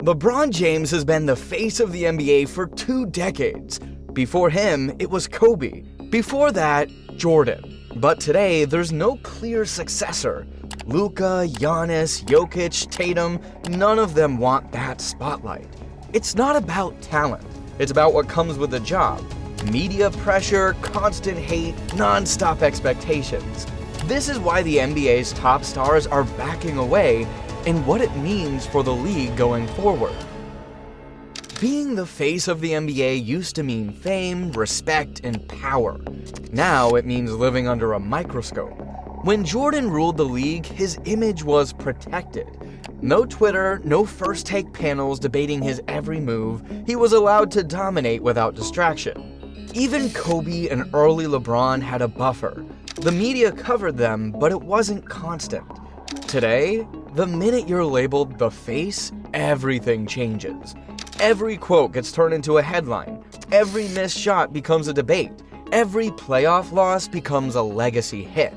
LeBron James has been the face of the NBA for 2 decades. Before him, it was Kobe. Before that, Jordan. But today, there's no clear successor. Luka, Giannis, Jokic, Tatum, none of them want that spotlight. It's not about talent. It's about what comes with the job. Media pressure, constant hate, non-stop expectations. This is why the NBA's top stars are backing away and what it means for the league going forward. Being the face of the NBA used to mean fame, respect, and power. Now it means living under a microscope. When Jordan ruled the league, his image was protected. No Twitter, no first take panels debating his every move. He was allowed to dominate without distraction. Even Kobe and early LeBron had a buffer. The media covered them, but it wasn't constant. Today, the minute you're labeled the face, everything changes. Every quote gets turned into a headline. Every missed shot becomes a debate. Every playoff loss becomes a legacy hit.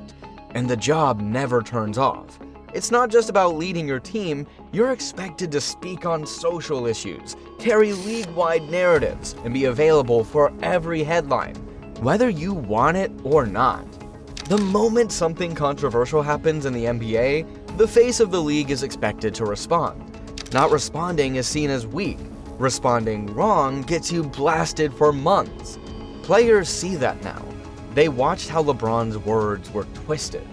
And the job never turns off. It's not just about leading your team, you're expected to speak on social issues, carry league-wide narratives, and be available for every headline, whether you want it or not. The moment something controversial happens in the NBA, the face of the league is expected to respond. Not responding is seen as weak. Responding wrong gets you blasted for months. Players see that now. They watched how LeBron's words were twisted,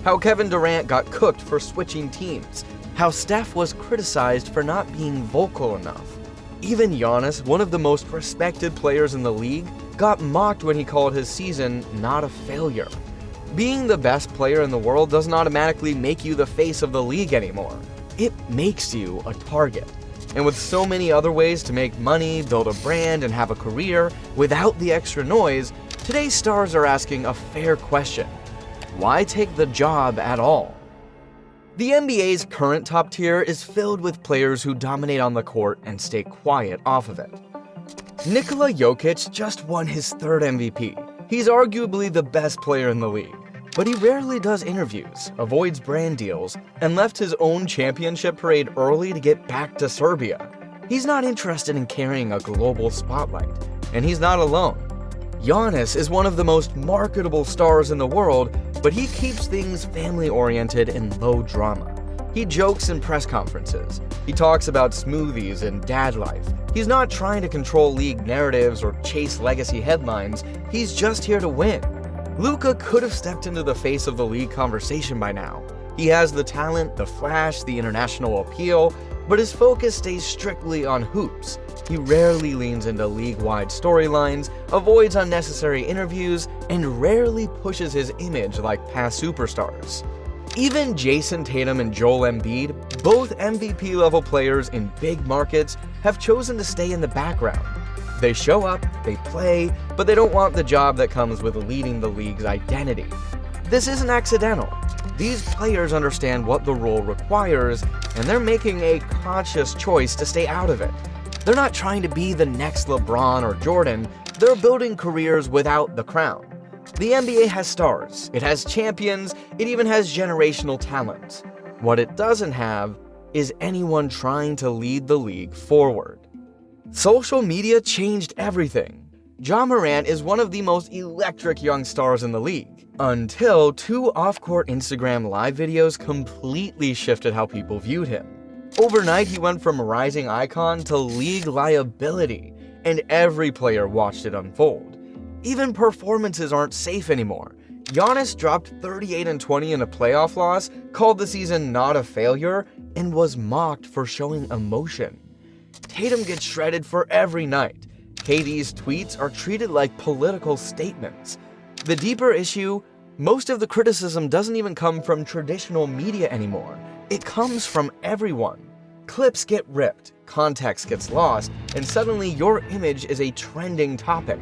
how Kevin Durant got cooked for switching teams, how Steph was criticized for not being vocal enough. Even Giannis, one of the most respected players in the league, got mocked when he called his season not a failure. Being the best player in the world doesn't automatically make you the face of the league anymore. It makes you a target. And with so many other ways to make money, build a brand, and have a career without the extra noise, today's stars are asking a fair question. Why take the job at all? The NBA's current top tier is filled with players who dominate on the court and stay quiet off of it. Nikola Jokic just won his 3rd MVP. He's arguably the best player in the league. But he rarely does interviews, avoids brand deals, and left his own championship parade early to get back to Serbia. He's not interested in carrying a global spotlight, and he's not alone. Giannis is one of the most marketable stars in the world, but he keeps things family-oriented and low drama. He jokes in press conferences. He talks about smoothies and dad life. He's not trying to control league narratives or chase legacy headlines. He's just here to win. Luka could have stepped into the face of the league conversation by now. He has the talent, the flash, the international appeal, but his focus stays strictly on hoops. He rarely leans into league-wide storylines, avoids unnecessary interviews, and rarely pushes his image like past superstars. Even Jason Tatum and Joel Embiid, both MVP-level players in big markets, have chosen to stay in the background. They show up, they play, but they don't want the job that comes with leading the league's identity. This isn't accidental. These players understand what the role requires, and they're making a conscious choice to stay out of it. They're not trying to be the next LeBron or Jordan, they're building careers without the crown. The NBA has stars, it has champions, it even has generational talent. What it doesn't have is anyone trying to lead the league forward. Social media changed everything. Ja Morant is one of the most electric young stars in the league, until 2 off-court Instagram live videos completely shifted how people viewed him. Overnight, he went from rising icon to league liability, and every player watched it unfold. Even performances aren't safe anymore. Giannis dropped 38 and 20 in a playoff loss, called the season not a failure, and was mocked for showing emotion. Tatum gets shredded for every night. KD's tweets are treated like political statements. The deeper issue, most of the criticism doesn't even come from traditional media anymore. It comes from everyone. Clips get ripped, context gets lost, and suddenly your image is a trending topic.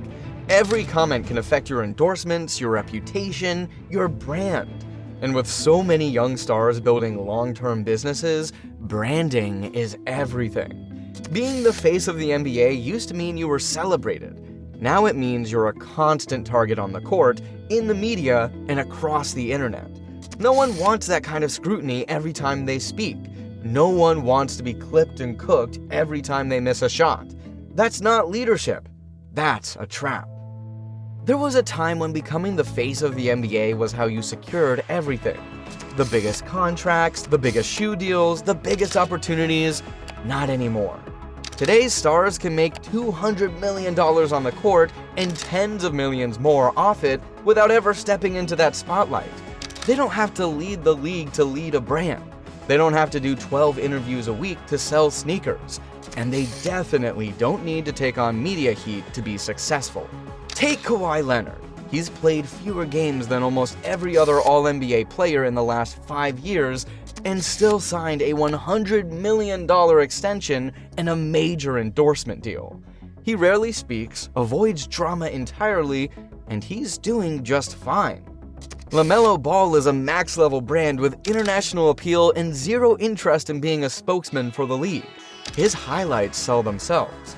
Every comment can affect your endorsements, your reputation, your brand. And with so many young stars building long-term businesses, branding is everything. Being the face of the NBA used to mean you were celebrated. Now it means you're a constant target on the court, in the media, and across the internet. No one wants that kind of scrutiny every time they speak. No one wants to be clipped and cooked every time they miss a shot. That's not leadership. That's a trap. There was a time when becoming the face of the NBA was how you secured everything. The biggest contracts, the biggest shoe deals, the biggest opportunities. Not anymore. Today's stars can make $200 million on the court and tens of millions more off it without ever stepping into that spotlight. They don't have to lead the league to lead a brand. They don't have to do 12 interviews a week to sell sneakers. And they definitely don't need to take on media heat to be successful. Take Kawhi Leonard. He's played fewer games than almost every other All-NBA player in the last 5 years and still signed a $100 million extension and a major endorsement deal. He rarely speaks, avoids drama entirely, and he's doing just fine. LaMelo Ball is a max-level brand with international appeal and zero interest in being a spokesman for the league. His highlights sell themselves.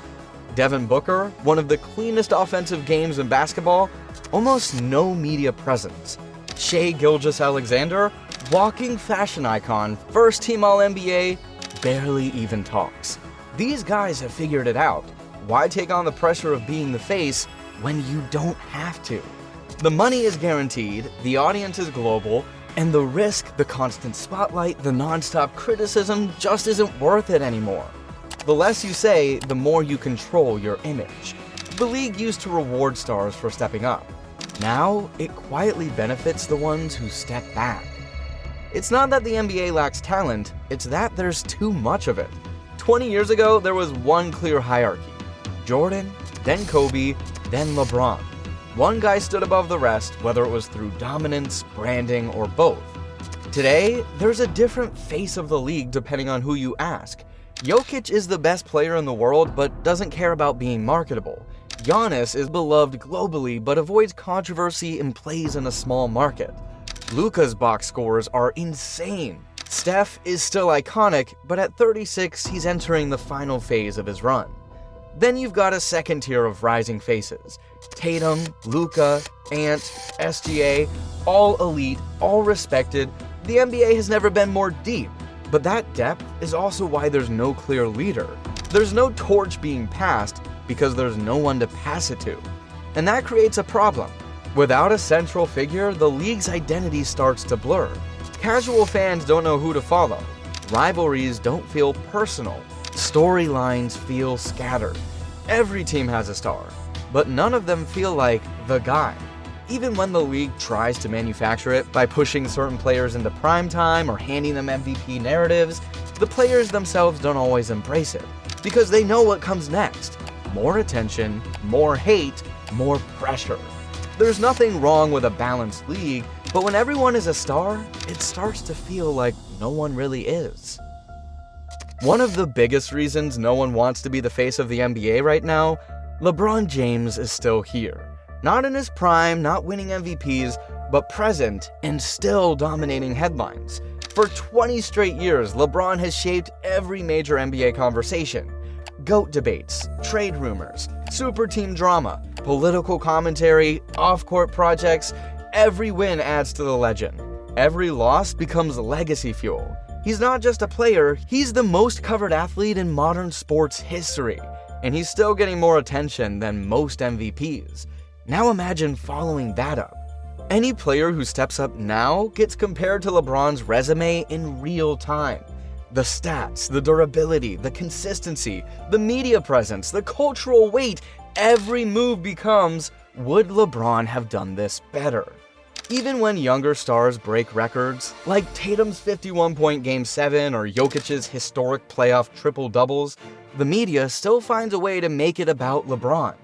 Devin Booker, one of the cleanest offensive games in basketball, almost no media presence. Shai Gilgeous-Alexander, walking fashion icon, first-team All-NBA, barely even talks. These guys have figured it out. Why take on the pressure of being the face when you don't have to? The money is guaranteed, the audience is global, and the risk, the constant spotlight, the non-stop criticism just isn't worth it anymore. The less you say, the more you control your image. The league used to reward stars for stepping up. Now, it quietly benefits the ones who step back. It's not that the NBA lacks talent, it's that there's too much of it. 20 years ago, there was one clear hierarchy. Jordan, then Kobe, then LeBron. One guy stood above the rest, whether it was through dominance, branding, or both. Today, there's a different face of the league depending on who you ask. Jokic is the best player in the world but doesn't care about being marketable. Giannis is beloved globally but avoids controversy and plays in a small market. Luka's box scores are insane. Steph is still iconic, but at 36, he's entering the final phase of his run. Then you've got a second tier of rising faces. Tatum, Luka, Ant, SGA, all elite, all respected. The NBA has never been more deep, but that depth is also why there's no clear leader. There's no torch being passed because there's no one to pass it to. And that creates a problem. Without a central figure, the league's identity starts to blur. Casual fans don't know who to follow. Rivalries don't feel personal. Storylines feel scattered. Every team has a star, but none of them feel like the guy. Even when the league tries to manufacture it by pushing certain players into primetime or handing them MVP narratives, the players themselves don't always embrace it, because they know what comes next. More attention, more hate, more pressure. There's nothing wrong with a balanced league, but when everyone is a star, it starts to feel like no one really is. One of the biggest reasons no one wants to be the face of the NBA right now, LeBron James is still here. Not in his prime, not winning MVPs, but present and still dominating headlines. For 20 straight years, LeBron has shaped every major NBA conversation. GOAT debates, trade rumors, super team drama, political commentary, off-court projects, every win adds to the legend. Every loss becomes legacy fuel. He's not just a player, he's the most covered athlete in modern sports history, and he's still getting more attention than most MVPs. Now imagine following that up. Any player who steps up now gets compared to LeBron's resume in real time. The stats, the durability, the consistency, the media presence, the cultural weight, every move becomes, would LeBron have done this better? Even when younger stars break records, like Tatum's 51-point Game 7 or Jokic's historic playoff triple-doubles, the media still finds a way to make it about LeBron.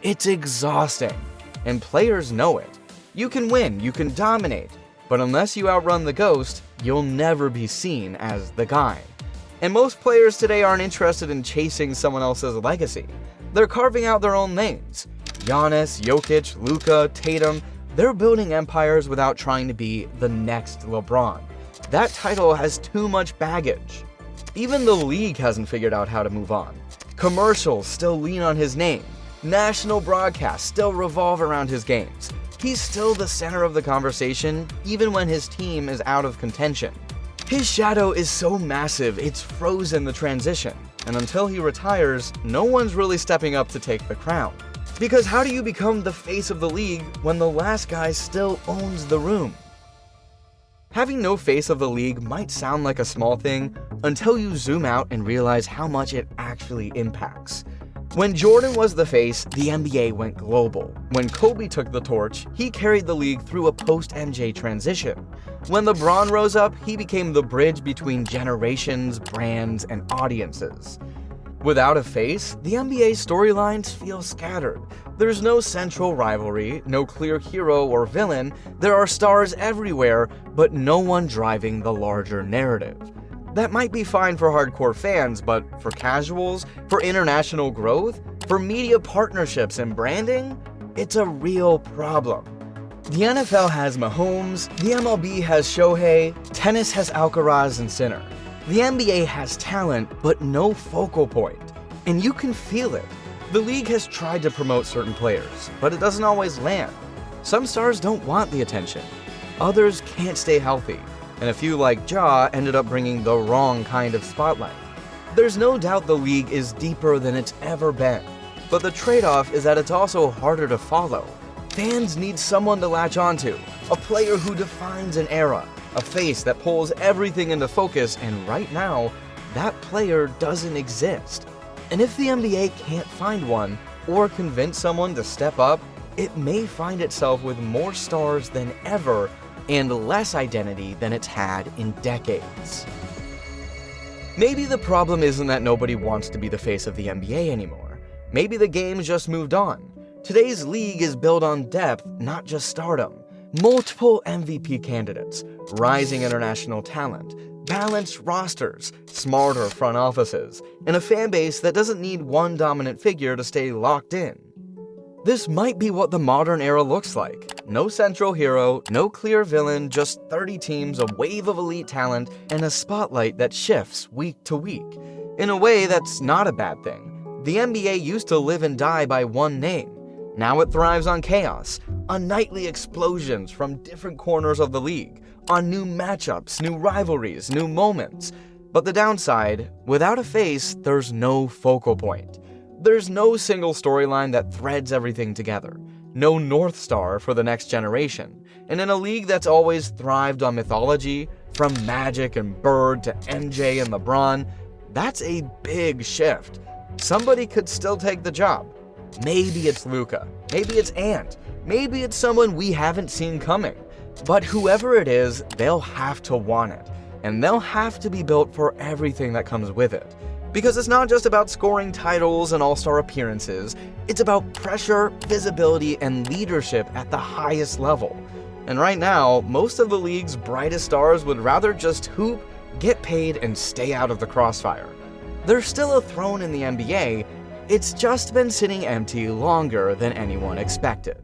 It's exhausting, and players know it. You can win, you can dominate, but unless you outrun the ghost, you'll never be seen as the guy. And most players today aren't interested in chasing someone else's legacy. They're carving out their own names. Giannis, Jokic, Luka, Tatum, they're building empires without trying to be the next LeBron. That title has too much baggage. Even the league hasn't figured out how to move on. Commercials still lean on his name. National broadcasts still revolve around his games. He's still the center of the conversation, even when his team is out of contention. His shadow is so massive it's frozen the transition, and until he retires, no one's really stepping up to take the crown. Because how do you become the face of the league when the last guy still owns the room? Having no face of the league might sound like a small thing until you zoom out and realize how much it actually impacts. When Jordan was the face, the NBA went global. When Kobe took the torch, he carried the league through a post-MJ transition. When LeBron rose up, he became the bridge between generations, brands, and audiences. Without a face, the NBA storylines feel scattered. There's no central rivalry, no clear hero or villain, there are stars everywhere, but no one driving the larger narrative. That might be fine for hardcore fans, but for casuals, for international growth, for media partnerships and branding, it's a real problem. The NFL has Mahomes, the MLB has Shohei, tennis has Alcaraz and Sinner. The NBA has talent, but no focal point. And you can feel it. The league has tried to promote certain players, but it doesn't always land. Some stars don't want the attention. Others can't stay healthy. And a few like Ja ended up bringing the wrong kind of spotlight. There's no doubt the league is deeper than it's ever been. But the trade-off is that it's also harder to follow. Fans need someone to latch onto, a player who defines an era, a face that pulls everything into focus, and right now, that player doesn't exist. And if the NBA can't find one, or convince someone to step up, it may find itself with more stars than ever and less identity than it's had in decades. Maybe the problem isn't that nobody wants to be the face of the NBA anymore. Maybe the game's just moved on. Today's league is built on depth, not just stardom. Multiple MVP candidates, rising international talent, balanced rosters, smarter front offices, and a fan base that doesn't need one dominant figure to stay locked in. This might be what the modern era looks like. No central hero, no clear villain, just 30 teams, a wave of elite talent, and a spotlight that shifts week to week. In a way, that's not a bad thing. The NBA used to live and die by one name. Now it thrives on chaos, on nightly explosions from different corners of the league, on new matchups, new rivalries, new moments. But the downside, without a face, there's no focal point. There's no single storyline that threads everything together, no North Star for the next generation, and in a league that's always thrived on mythology, from Magic and Bird to MJ and LeBron, that's a big shift. Somebody could still take the job. Maybe it's Luka, maybe it's Ant, maybe it's someone we haven't seen coming. But whoever it is, they'll have to want it, and they'll have to be built for everything that comes with it. Because it's not just about scoring titles and all-star appearances, it's about pressure, visibility, and leadership at the highest level. And right now, most of the league's brightest stars would rather just hoop, get paid, and stay out of the crossfire. There's still a throne in the NBA, it's just been sitting empty longer than anyone expected.